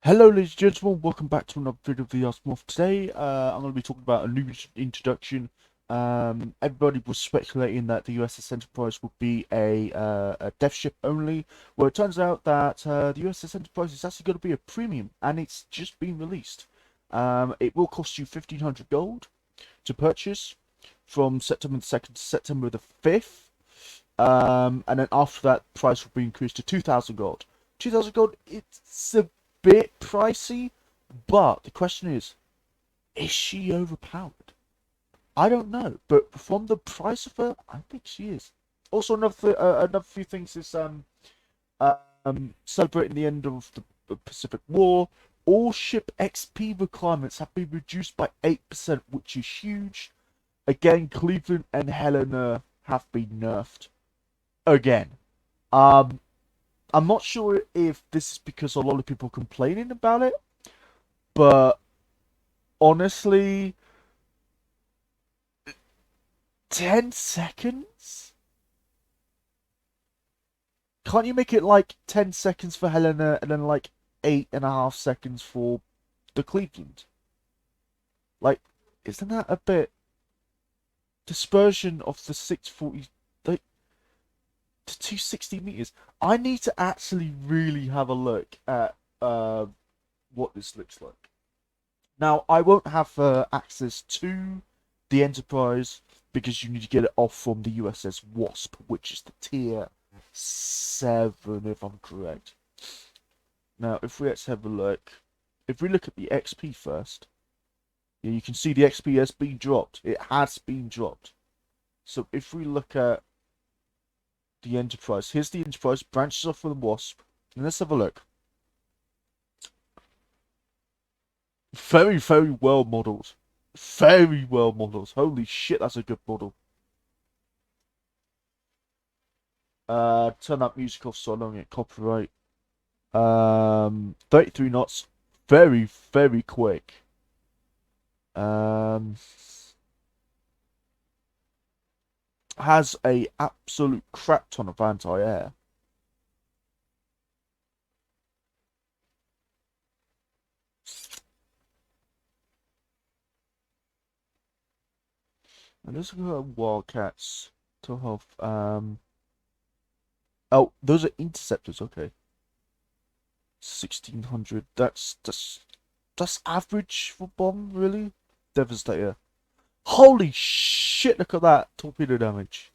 Hello ladies and gentlemen, welcome back to another video of the Ask. Today, I'm going to be talking about a new introduction. Everybody was speculating that the USS Enterprise would be a dev ship only. Well, it turns out that the USS Enterprise is actually going to be a premium, and it's just been released. It will cost you 1,500 gold to purchase from September the 2nd to September the 5th. And then after that, the price will be increased to 2,000 gold. 2,000 gold, it's a bit pricey, but the question is she overpowered? I don't know, but from the price of her, I think she is. Also, another few things is celebrating the end of the Pacific War. All ship XP requirements have been reduced by 8%, which is huge. Again, Cleveland and Helena have been nerfed again. Um, I'm not sure if this is because a lot of people are complaining about it, but honestly, 10 seconds? Can't you make it like 10 seconds for Helena and then like 8.5 seconds for the Cleveland? Like, isn't that a bit dispersion of the 640, like, to 260 meters? I need to actually really have a look at what this looks like. Now, I won't have access to the Enterprise because you need to get it off from the USS Wasp, which is the tier 7, if I'm correct. Now, if we let's have a look, if we look at the XP first, yeah, you can see the XP has been dropped. It has been dropped. So if we look at the Enterprise, here's the Enterprise, branches off from the Wasp, and let's have a look. Very, very well modelled. Very well modelled. Holy shit, that's a good model. Turn that music off so I don't get copyright. 33 knots. Very, very quick. Has a absolute crap ton of anti-air. And let's look at Wildcats to have oh, those are interceptors, okay. 1,600. That's average for bomb, really? Devastator. Holy shit, look at that torpedo damage.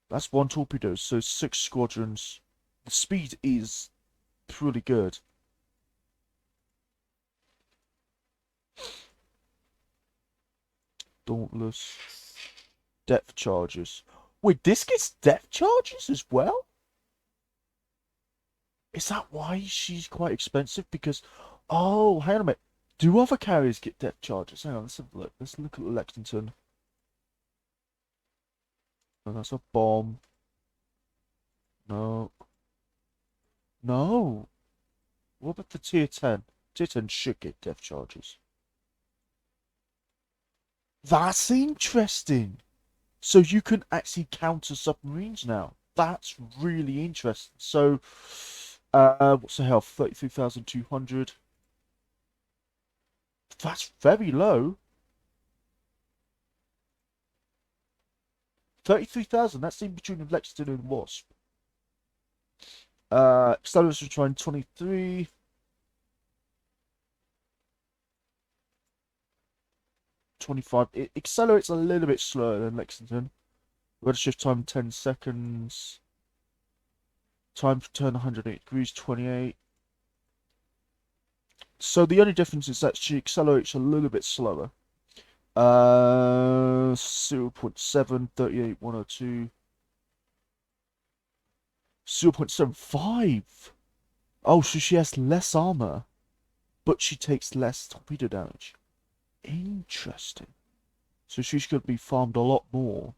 That's one torpedo, so 6 squadrons. The speed is pretty good. Dauntless. Depth charges. Wait, this gets depth charges as well? Is that why she's quite expensive? Because, oh, hang on a minute. Do other carriers get depth charges? Hang on, let's have a look. Let's look at Lexington. No, that's a bomb. No. No. What about the tier 10? Tier 10 should get depth charges. That's interesting. So you can actually counter submarines now. That's really interesting. So, what's the health? 33,200. That's very low. 33,000. That's in between Lexington and Wasp. Accelerators are trying 23. 25. It accelerates a little bit slower than Lexington. Redshift time 10 seconds. Time to turn 108 degrees, 28. So the only difference is that she accelerates a little bit slower. 0.7, 38, 102. 0.75. Oh, so she has less armor, but she takes less torpedo damage. Interesting. So she's going to be farmed a lot more.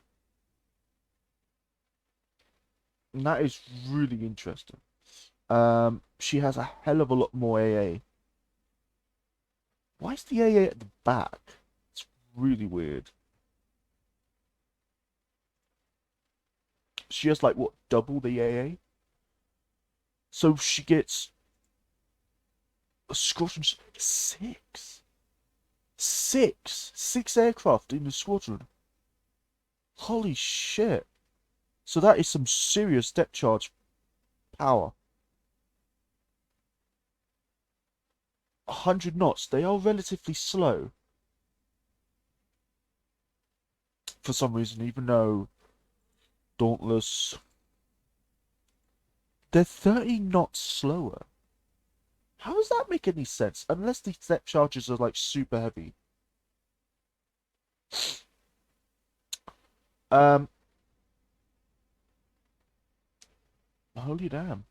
And that is really interesting. She has a hell of a lot more AA. Why is the AA at the back? It's really weird. She has like what, double the AA? So she gets Squadrons six. Six aircraft in the squadron. Holy shit. So that is some serious depth charge power. 100 knots. They are relatively slow. For some reason, even though Dauntless... They're 30 knots slower. How does that make any sense? Unless these depth charges are like super heavy. Um, Holy damn.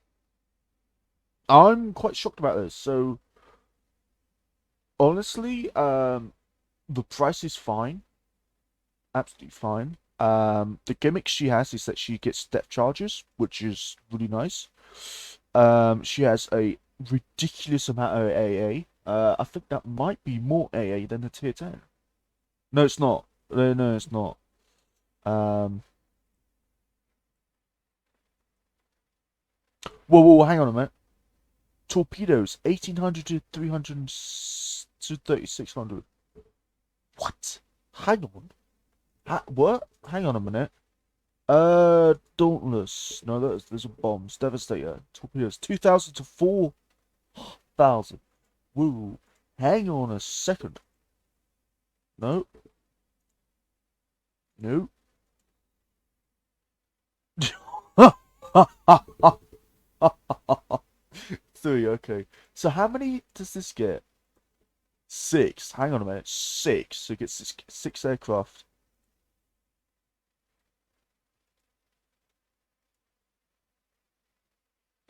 I'm quite shocked about this. So, honestly, the price is fine. Absolutely fine. The gimmick she has is that she gets depth charges, which is really nice. She has a ridiculous amount of AA. I think that might be more AA than the tier 10. No, it's not. No, it's not. Whoa, hang on a minute. Torpedoes, 1800 to 300 to 3600. What? Hang on. What? Hang on a minute. Dauntless. No, those are bombs. Devastator. Torpedoes. 2000 to 4000. Woo. Hang on a second. No. No. 3, okay. So how many does this get? 6. Hang on a minute. 6. So it gets 6 aircraft.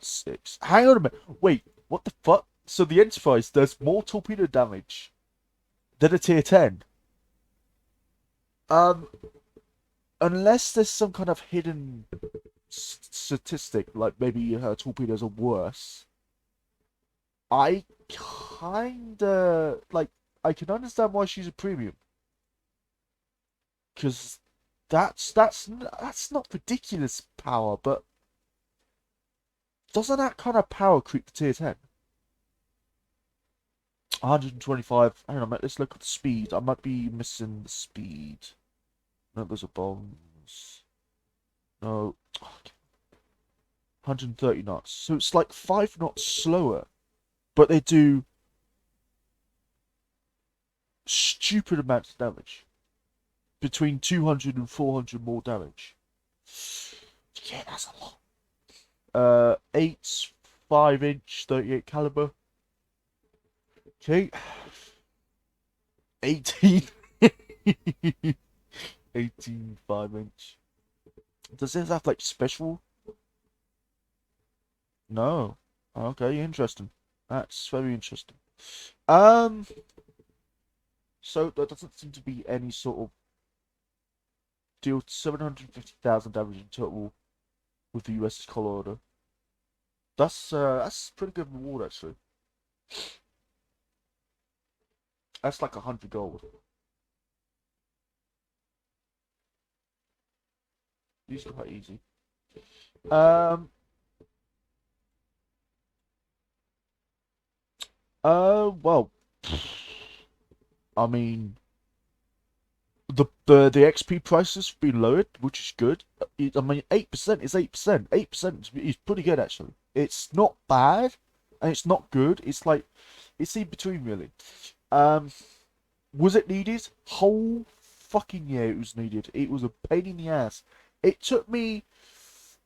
6. Hang on a minute. Wait, what the fuck? So the Enterprise does more torpedo damage than a tier 10? Um, Unless there's some kind of hidden statistic, like maybe her torpedoes are worse. I kinda like. I can understand why she's a premium, because that's not ridiculous power, but doesn't that kind of power creep the tier 10? 125. Hang on a minute, let's look at the speed. I might be missing the speed. No, those are bombs. No. 130 knots. So it's like 5 knots slower. But they do stupid amounts of damage. Between 200 and 400 more damage. Yeah, that's a lot. 8, 5-inch, 38 caliber. Okay. 18. 18, 5-inch. Does this have like special? No. Okay, interesting. That's very interesting. So there doesn't seem to be any sort of deal 750,000 damage in total with the US's Colorado. That's pretty good reward actually. That's like 100 gold. These are quite easy. Well, I mean, the XP prices have been lowered, which is good. I mean, 8% is 8%. 8% is pretty good actually. It's not bad, and it's not good. It's like it's in between really. Was it needed? Whole fucking yeah, it was needed. It was a pain in the ass. It took me.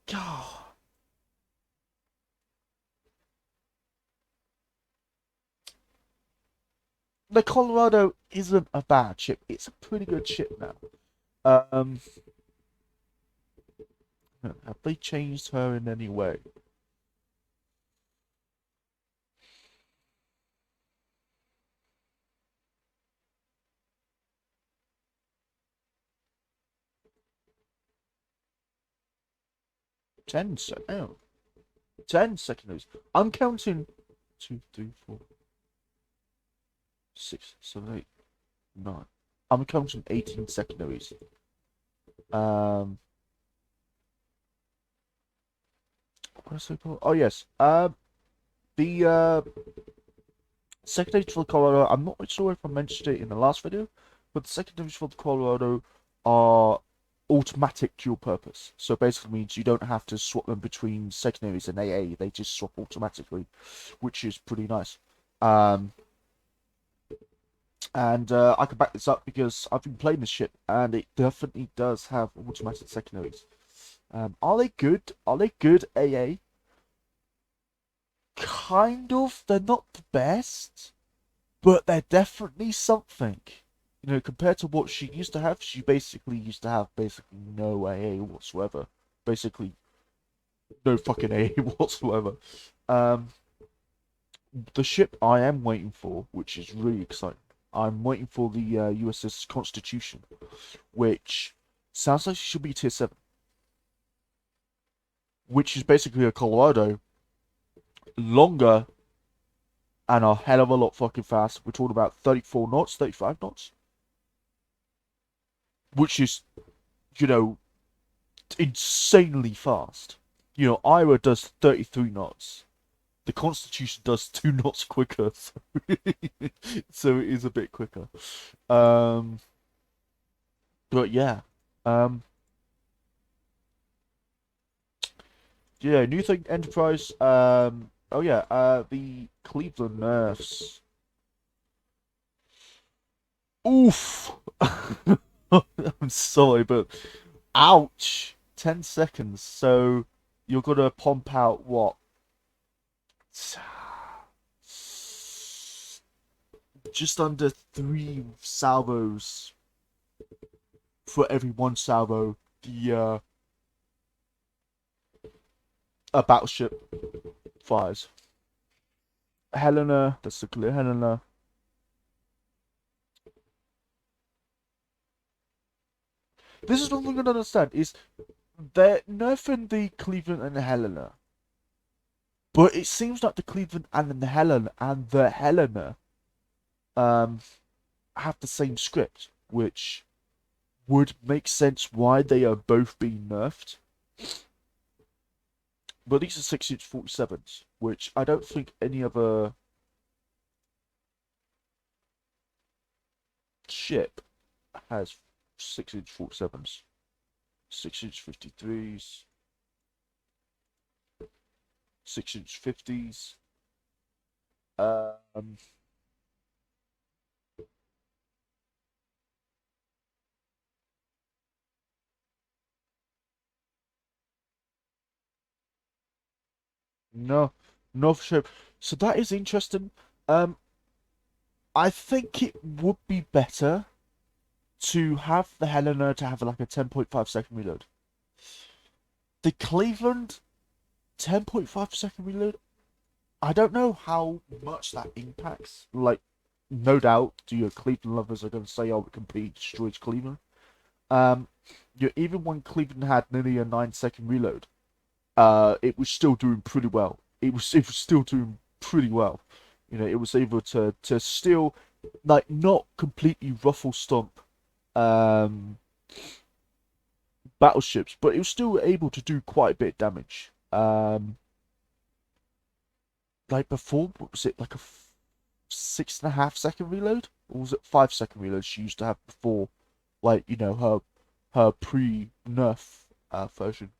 God. The Colorado isn't a bad ship. It's a pretty good ship now. Um, have they changed her in any way? Oh, 10 secondaries. I'm counting 2, 3, 4, 6, 7, 8, 9. I'm counting 18 secondaries. What is it called? Oh yes. The Secondaries for the Colorado, I'm not sure if I mentioned it in the last video, but the secondaries for the Colorado are automatic dual purpose. So basically means you don't have to swap them between secondaries and AA, they just swap automatically, which is pretty nice. Um, and I can back this up because I've been playing this ship, and it definitely does have automatic secondaries. Are they good? Are they good AA? Kind of. They're not the best, but they're definitely something. You know, compared to what she used to have, she basically used to have basically no AA whatsoever. Basically, no fucking AA whatsoever. Um, the ship I am waiting for, which is really exciting, I'm waiting for the USS Constitution, which sounds like she should be tier 7, which is basically a Colorado, longer and a hell of a lot fucking fast. We're talking about 34 knots, 35 knots, which is, you know, insanely fast. You know, Ira does 33 knots. The Constitution does 2 knots quicker, so it is a bit quicker. But yeah, um, yeah, new thing, Enterprise. Oh yeah, the Cleveland Nerfs. Oof. I'm sorry, but ouch. 10 seconds. So you're gonna pump out what? Just under 3 salvos for every 1 salvo the a battleship fires. Helena, that's the clear Helena. This is one thing I don't understand is they're nerfing the Cleveland and the Helena, but it seems like the Cleveland and the Helena um have the same script, which would make sense why they are both being nerfed. But these are 6-inch 47s, which I don't think any other ship has 6-inch 47s. 6-inch 53s, 6-inch 50s. Um, no, no for sure. So that is interesting. Um, I think it would be better to have the Helena to have like a 10.5-second reload. The Cleveland 10.5-second reload, I don't know how much that impacts. Like, no doubt, your Cleveland lovers are going to say, "Oh, it completely destroys Cleveland." Um, even when Cleveland had nearly a 9-second reload, it was still doing pretty well. It was still doing pretty well. You know, it was able to still like not completely ruffle stomp um battleships, but it was still able to do quite a bit of damage. Like before, what was it, like a 6.5-second reload, or was it 5-second reload she used to have before, like, you know, her pre-nerf version.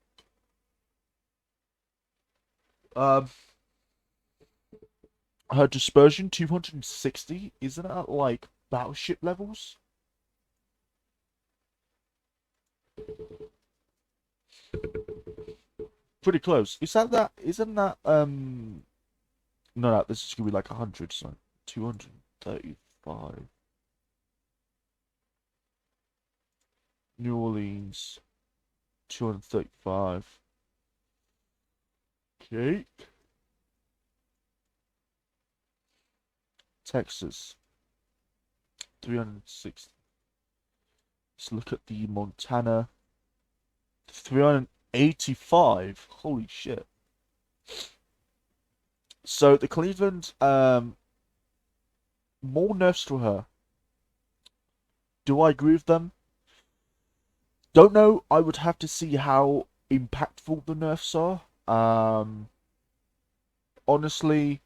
Um, her dispersion 260, isn't that like battleship levels? Pretty close. Isn't that no, this is gonna be like 100, so 235. New Orleans 235. Okay. Texas 360. Let's look at the Montana 385. Holy shit. So the Cleveland, more nerfs to her. Do I agree with them? Don't know. I would have to see how impactful the nerfs are. Honestly,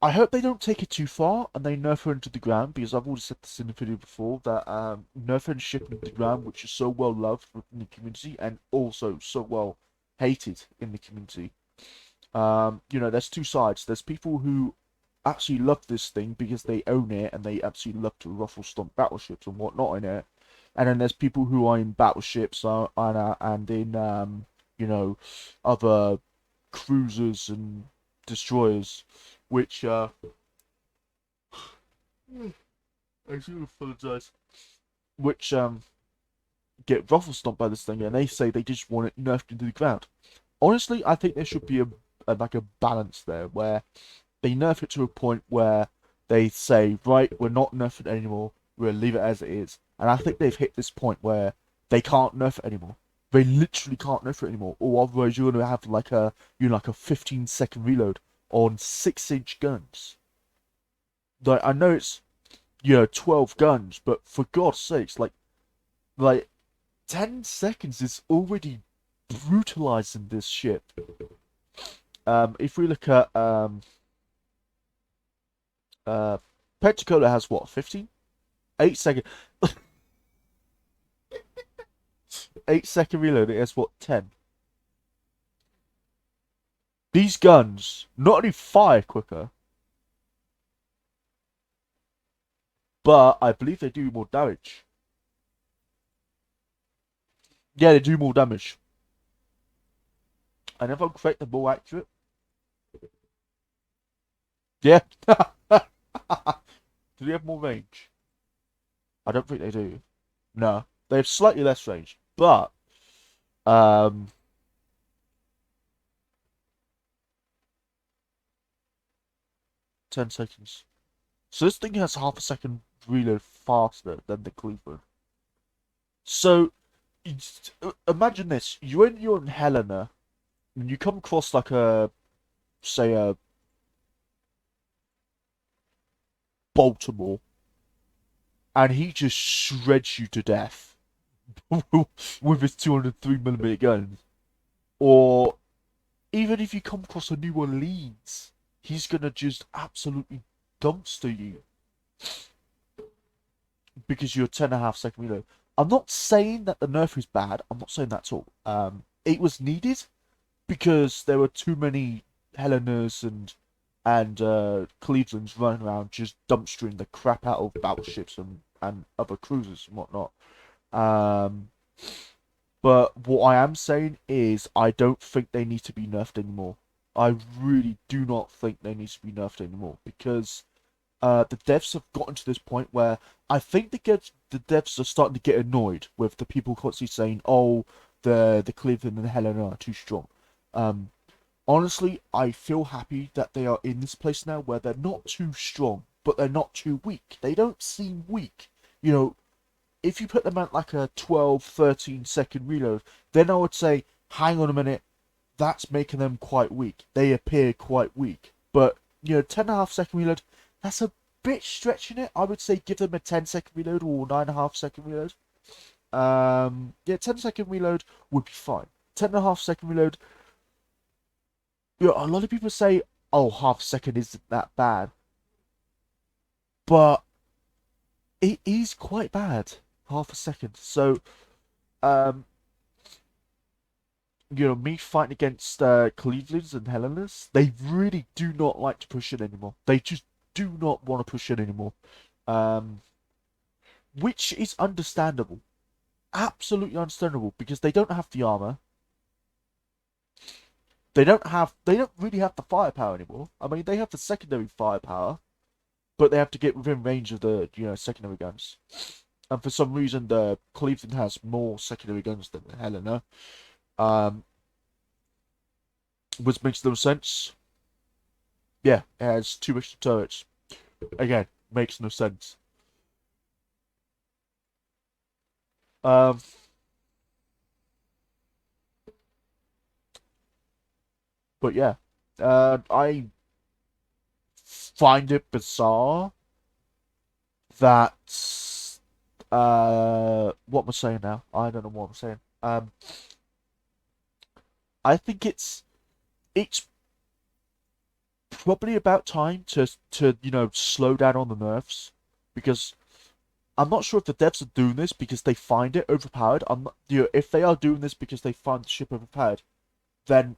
I hope they don't take it too far and they nerf her into the ground, because I've already said this in the video before that nerf her and ship into the ground, which is so well loved within the community and also so well hated in the community. There's two sides. There's people who actually love this thing because they own it and they absolutely love to ruffle stomp battleships and whatnot in it. And then there's people who are in battleships and in other cruisers and destroyers, which I do apologize. Which get ruffle stomped by this thing, and they say they just want it nerfed into the ground. Honestly, I think there should be a balance there where they nerf it to a point where they say, right, we're not nerfing it anymore, we'll leave it as it is. And I think they've hit this point where they can't nerf it anymore. They literally can't nerf it anymore, or otherwise you're gonna have like a 15-second reload on 6-inch guns. Like I know it's 12 guns, but for God's sakes, like 10 seconds is already brutalizing this ship. If we look at Pensacola has what, 15? 8 second 8-second reload, it has what, 10? These guns not only fire quicker, but I believe they do more damage. Yeah, they do more damage. And if I'm correct, they're more accurate. Yeah. Do they have more range? I don't think they do. No. They have slightly less range. But, um, 10 seconds. So this thing has half a second reload faster than the Cleveland. So, imagine this. You're in Helena, and you come across like say a Baltimore, and he just shreds you to death with his 203mm gun. Or even if you come across a New Orleans, he's gonna just absolutely dumpster you because you're 10.5-second reload. I'm not saying that the nerf is bad. I'm not saying that at all. It was needed because there were too many Helenas and Clevelands running around just dumpstering the crap out of battleships and other cruisers and whatnot. Um, but what I am saying is I don't think they need to be nerfed anymore. I really do not think they need to be nerfed anymore because the devs have gotten to this point where I think the devs are starting to get annoyed with the people constantly saying, "Oh, the Cleveland and Helena are too strong." Um, Honestly, I feel happy that they are in this place now where they're not too strong, but they're not too weak. They don't seem weak. If you put them at like a 12, 13-second reload, then I would say, hang on a minute, that's making them quite weak. They appear quite weak. But, 10.5-second reload, that's a bit stretching it. I would say give them a 10-second reload or 9.5-second reload. Yeah, 10-second reload would be fine. 10.5-second reload, a lot of people say, oh, half a second isn't that bad. But it is quite bad. Half a second. So, um, me fighting against Cleveland's and Helena's, they really do not like to push it anymore. They just do not want to push it anymore. Um, which is understandable. Absolutely understandable because they don't have the armor. They don't really have the firepower anymore. I mean, they have the secondary firepower, but they have to get within range of the secondary guns. And for some reason, the Cleveland has more secondary guns than Helena, um, which makes no sense. Yeah, it has 2 extra turrets. Again, makes no sense. Um, but yeah, I find it bizarre that what am I saying now? I don't know what I'm saying. I think it's probably about time to slow down on the nerfs, because I'm not sure if the devs are doing this because they find it overpowered. I'm not, if they are doing this because they find the ship overpowered, then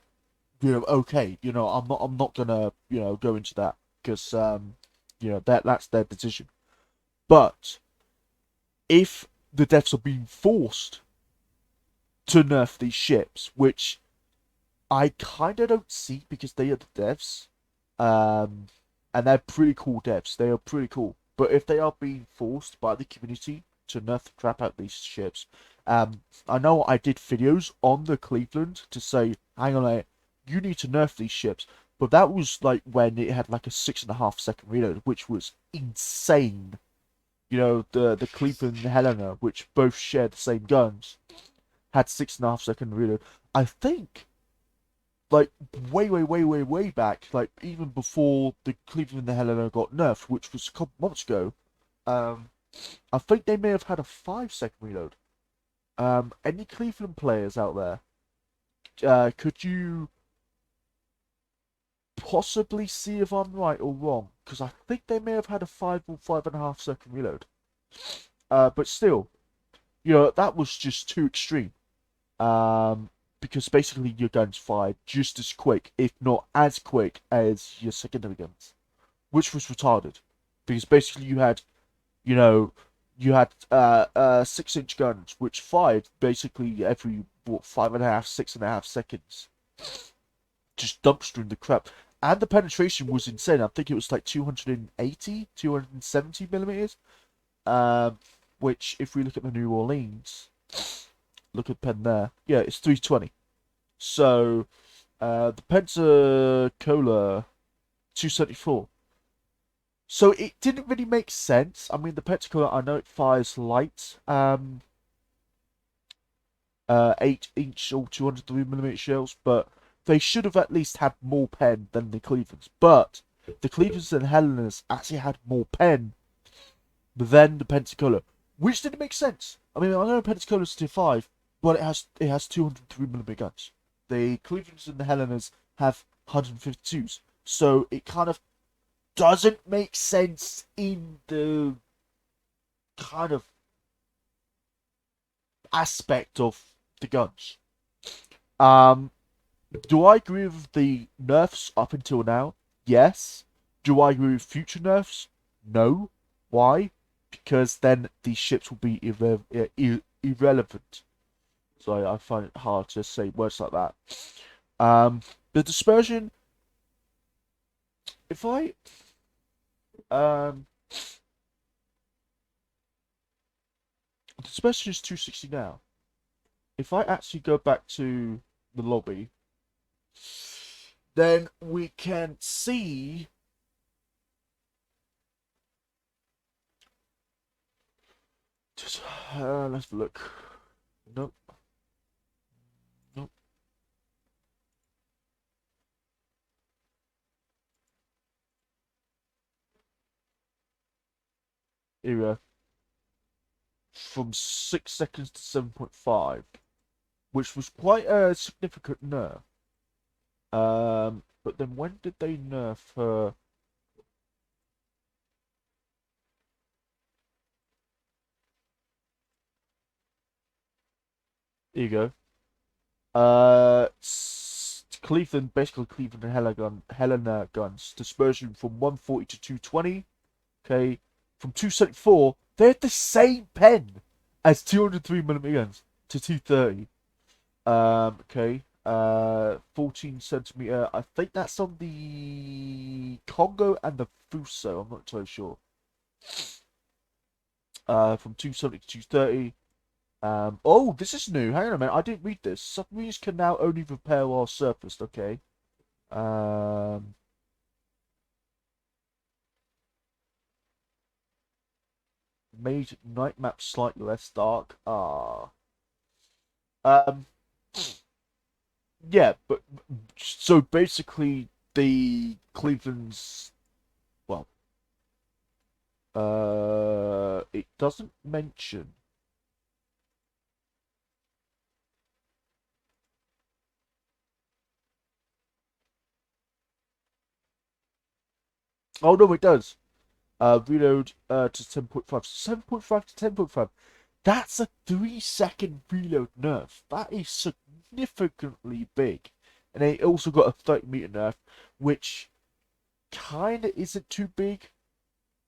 okay, I'm not gonna go into that because that's their decision. But if the devs are being forced to nerf these ships, which I kind of don't see because they are the devs, um, and they're pretty cool devs. They are pretty cool. But if they are being forced by the community to nerf the crap out of these ships, I know I did videos on the Cleveland to say, hang on a minute, you need to nerf these ships. But that was like when it had like a 6.5 second reload, which was insane. The Cleveland and Helena, which both share the same guns, had 6.5 second reload. I think like way, way, way, way, way back, like even before the Cleveland and the Helena got nerfed, which was a couple months ago, um, I think they may have had a 5 second reload. Any Cleveland players out there, could you possibly see if I'm right or wrong? Because I think they may have had a 5 or 5.5 second reload. But still, that was just too extreme. Um, because basically your guns fired just as quick, if not as quick, as your secondary guns, which was retarded. Because basically you know, you had 6-inch guns which fired basically every 5.5, 6.5 seconds, just dumpstering the crap. And the penetration was insane. I think it was like 280, 270 millimeters. Um, which if we look at the New Orleans, look at pen there. Yeah, it's 320. So the Pensacola 274. So it didn't really make sense. I mean, the Pensacola, I know it fires light, 8-inch or 203 millimeter shells, but they should have at least had more pen than the Clevelands. But the Clevelands and Helenas actually had more pen than the Pensacola, which didn't make sense. I mean, I know Pensacola's tier 5, but it has 203 millimeter guns. The Clevelands and the Helenas have 152s, so it kind of doesn't make sense in the kind of aspect of the guns. Um, do I agree with the nerfs up until now? Yes. Do I agree with future nerfs? No. Why? Because then these ships will be irrelevant. So I find it hard to say words like that. The dispersion. If I um, the dispersion is 260 now. If I actually go back to the lobby, then we can see. Just let's look. Nope. Nope. Here we go. From 6 seconds to 7.5, which was quite a significant nerf. But then when did they nerf her? Here you go. Cleveland, basically Cleveland and Helena guns dispersion from 140 to 220. Okay, from 274, they had the same pen as 203 millimeter guns to 230. Okay. 14 centimeter. I think that's on the Congo and the Fuso. I'm not totally sure. From 270 to 230. Oh, this is new. Hang on a minute. I didn't read this. Submarines can now only repair while surfaced. Okay. Um, made night map slightly less dark. Um, yeah, but so basically the Cleveland's well, it doesn't mention. Oh no, it does. Reload to 7.5. 7.5 to 10.5. That's a 3-second reload nerf. That is significantly big. And they also got a 30-meter nerf, which kind of isn't too big,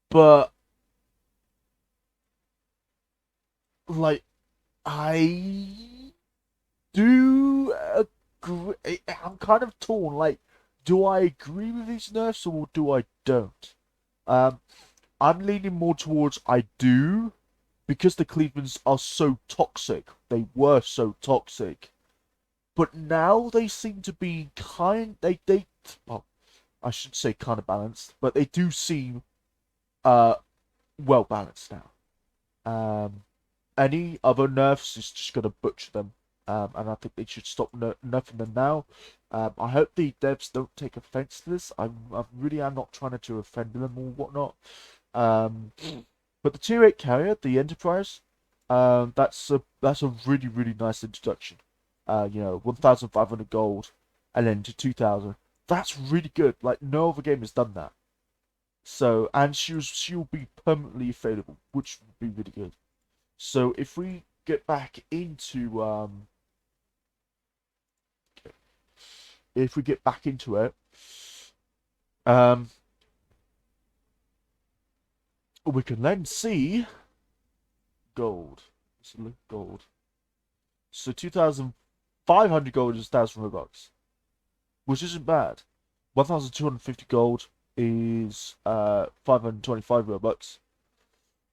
but like I do agree. I'm kind of torn. Like, do I agree with these nerfs or do I don't? Um, I'm leaning more towards I do because the Clevelands are so toxic. They were so toxic, but now they seem to be they well, I should say kind of balanced, but they do seem uh well balanced now. Any other nerfs is just gonna butcher them, and I think they should stop nerfing them now. I hope the devs don't take offense to this. I really am not trying to offend them or whatnot. Um, but the tier 8 carrier, the Enterprise, that's a really nice introduction. 1,500 gold, and then to 2,000. That's really good. Like no other game has done that. So and she'll be permanently available, which would be really good. So if we get back into if we get back into it, um, we can then see gold. Let's look gold. So 2,500 gold is 1,000 Robux, which isn't bad. 1,250 gold is 525 Robux.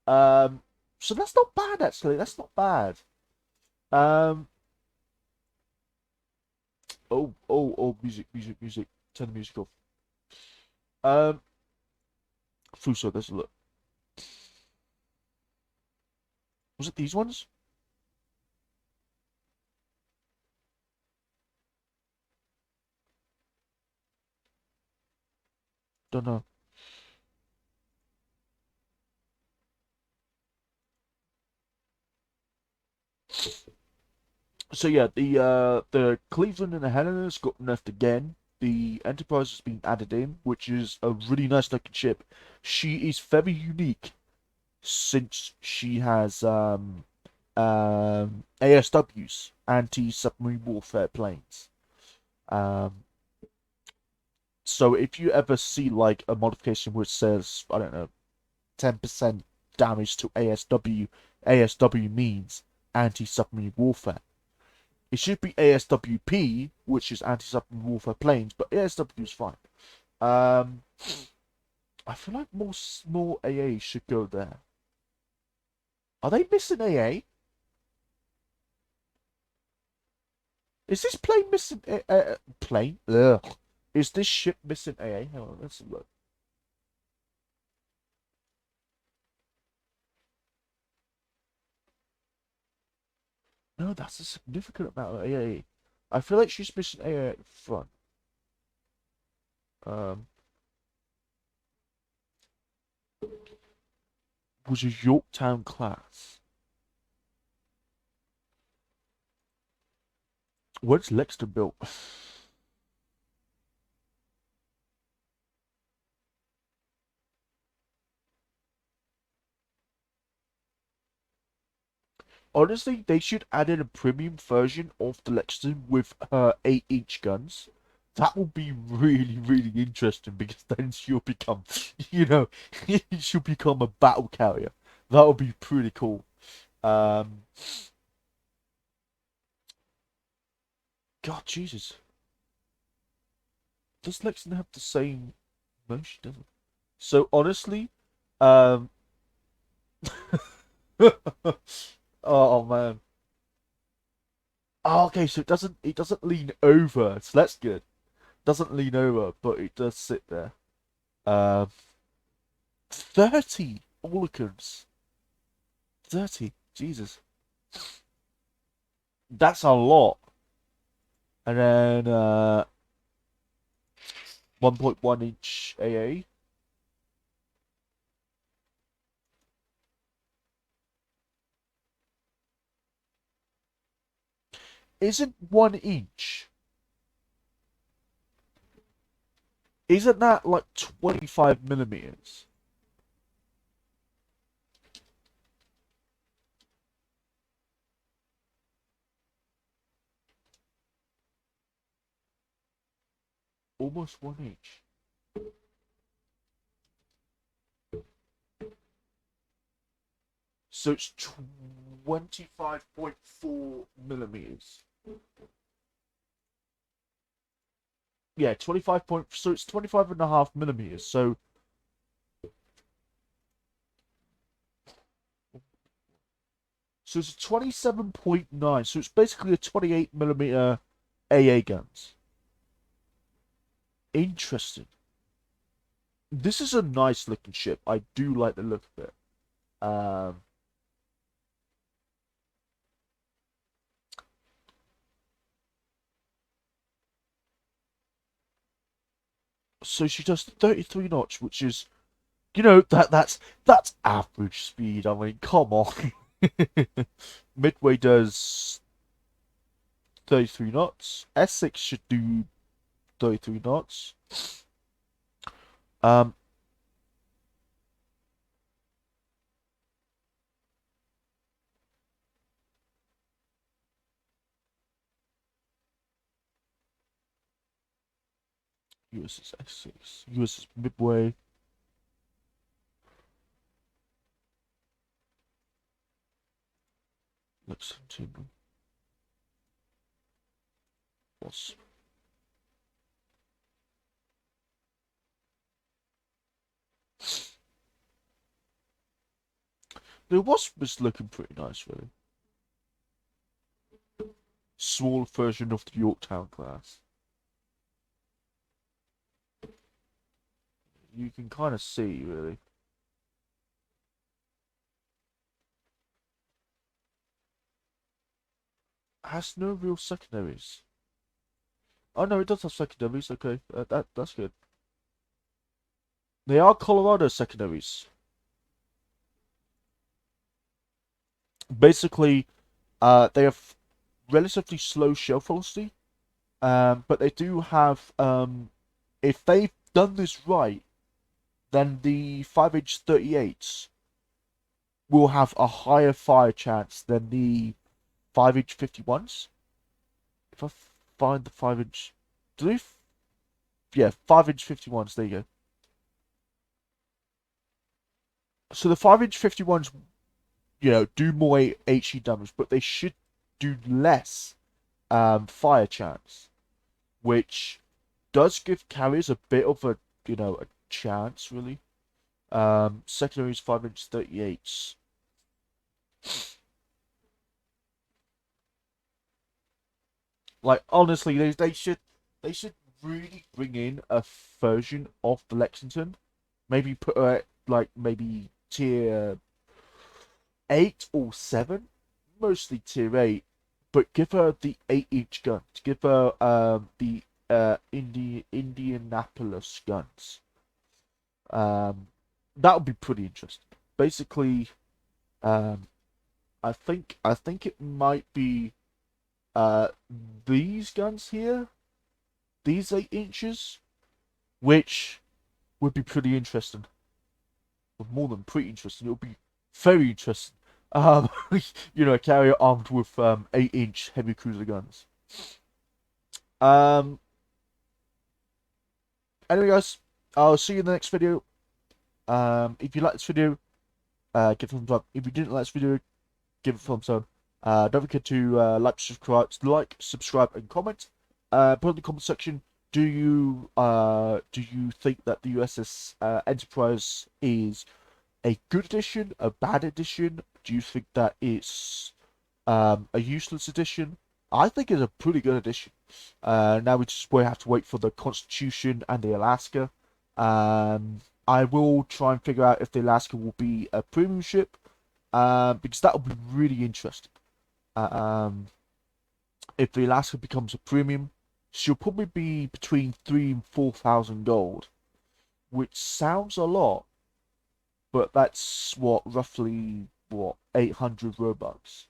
Um, so that's not bad actually. That's not bad. Um, music. Turn the music off. Um, Fuso, there's a look. Was it these ones? Don't know. So yeah, the Cleveland and the Helena's got nerfed again. The Enterprise has been added in, which is a really nice looking ship. She is very unique since she has ASWs, anti-submarine warfare planes. Um, so if you ever see like a modification which says, I don't know, 10% damage to ASW, ASW means anti-submarine warfare. It should be ASWP, which is anti-submarine warfare planes, but ASW is fine. Um, I feel like more AA should go there. Are they missing AA? Is this plane missing plane? Ugh. Is this ship missing AA? Hang on, let's look. No, that's a significant amount of AA. I feel like she's missing AA at the front. Um, was a Yorktown class. When's Lexington built? Honestly, they should add in a premium version of the Lexington with her 8-inch guns. That will be really interesting because then she'll become, you know, she'll become a battle carrier. That would be pretty cool. Um, God, Jesus. Does Lexington have the same? No, she doesn't. So honestly, um, oh man. Oh, okay, so it doesn't lean over, so that's good. Doesn't lean over, but it does sit there. Um, 30 Orlicans. 30. Jesus. That's a lot. And then 1.1 inch AA. Isn't 1 inch Isn't that like 25 millimeters? Almost 1 inch. So it's 25.4 millimeters. Yeah, 25 point. So it's 25.5 millimeters. So it's a 27.9. So it's basically a 28 millimeter AA guns. Interesting. This is a nice looking ship. I do like the look of it. Um, so she does 33 knots, which is, that's average speed. I mean, come on. Midway does 33 knots. Essex should do 33 knots. Um, USS Essex, USS Midway. Lexington. What's the Wasp was looking pretty nice, really. Small version of the Yorktown class. You can kind of see, really. Has no real secondaries. Oh no, it does have secondaries. Okay, that's good. They are Colorado secondaries. Basically, they have relatively slow shell velocity, but they do have if they've done this right, then the 5-inch 38s will have a higher fire chance than the 5-inch 51s. If I find the 5-inch, do they? Yeah, 5-inch 51s. There you go. So the 5-inch 51s, do more HE damage, but they should do less fire chance, which does give carriers a bit of a chance, really. Secondaries 5-inch 38s. Like honestly, they should really bring in a version of the Lexington. Maybe put her at like maybe tier 8 or 7, mostly tier 8, but give her the 8-inch guns. Give her the Indianapolis guns. Um, that would be pretty interesting. Basically, um, I think it might be uh these guns here, these 8 inches, which would be pretty interesting. Or more than pretty interesting. It would be very interesting. Um, a carrier armed with 8-inch heavy cruiser guns. Um, anyway, guys, I'll see you in the next video. If you like this video, give it a thumbs up. If you didn't like this video, give it a thumbs up. Don't forget to like, subscribe, and comment. Put in the comment section. Do you think that the USS Enterprise is a good addition, a bad addition? Do you think that it's a useless addition? I think it's a pretty good addition. Now we just have to wait for the Constitution and the Alaska. I will try and figure out if the Alaska will be a premium ship, because that will be really interesting. Um, if the Alaska becomes a premium, she'll probably be between 3,000 and 4,000 gold, which sounds a lot, but that's roughly 800 Robux.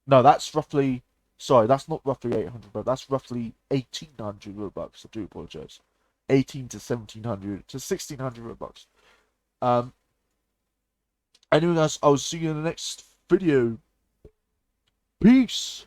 No, that's roughly. Sorry, that's not roughly 800 Robux. That's roughly 1,800 Robux. I do apologize. 18 to 1700 to 1600 Robux. Anyway, guys, I'll see you in the next video. Peace.